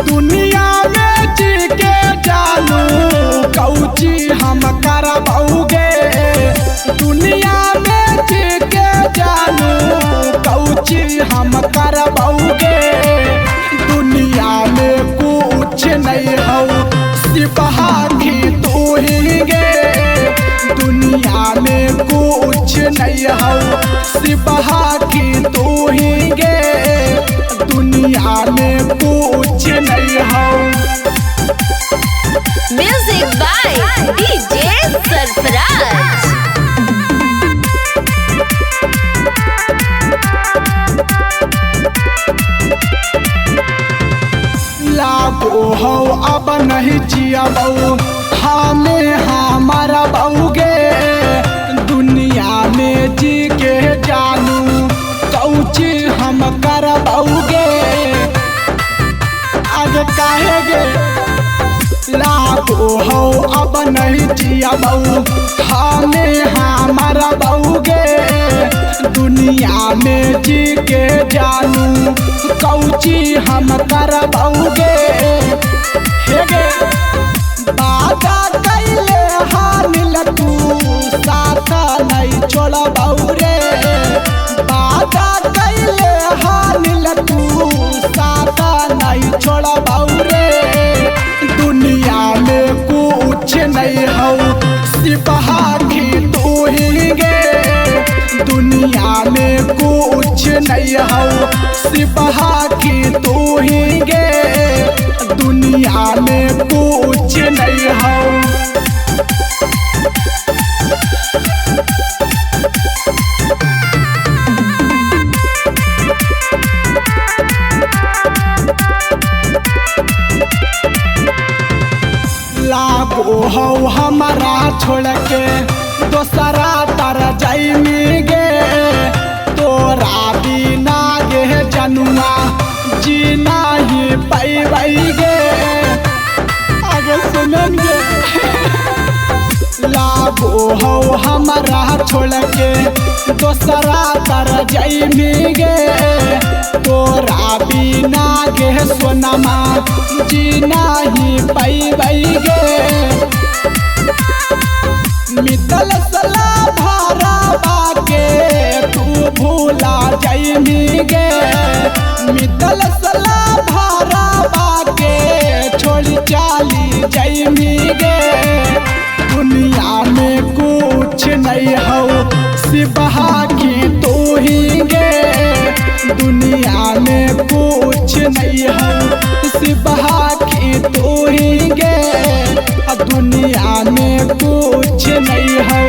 दुनिया में जी के जानू कौची हम करबौगे। दुनिया में जी के जानू कौची हम करबौगे। दुनिया में कुछ नहीं हो सिपाही तू ही गे। दुनिया में कुछ नहीं हो सिपाही तू ही गे। दुनिया में कुछ नहीं हो। Music by DJ Sarfaraz. लागो हो अब नहीं जियबो हमें हमारा बउगे। दुनिया में जी के जानू कौची हम करबौगे। आगे काहे गे लागो हो अब नहीं जियबो हमें हमारा बउगे। दुनिया में जी के जानू कौची हम करबौगे। हे गे बाजा कैले हानिल तू साथ नहीं छोड़बौ रे। बाजा कैले हानिल तू साथ नहीं छोड़बौ रे। दुनिया में कुछ नहीं हो सिपाही तू ही गे। दुनिया में कुछ नहीं हो सिपाही तू ही गे। दुनिया में कुछ नहीं हो। लागो हो हमारा छोड़ के दोसरा तर जाइमी गे। तोरा बिना गे जनुआ जीना ही पैबै गे। आगे सुनन गे लागो हो हमारा छोड़ के दोसरा तर जाइमी गे। तोरा बिना गे सोनमा जीना ही पैबै गे। मितल सला धारा बाके तू भूला जाइमी गे। मितल सला धारा बाके छोड़ी चाली जाइमी गे। दुनिया में कुछ नहीं हो सिपाही तू ही गे। दुनिया में कुछ नहीं हो सिपाही तू ही गे। दुनिया में कुछ नहीं हो।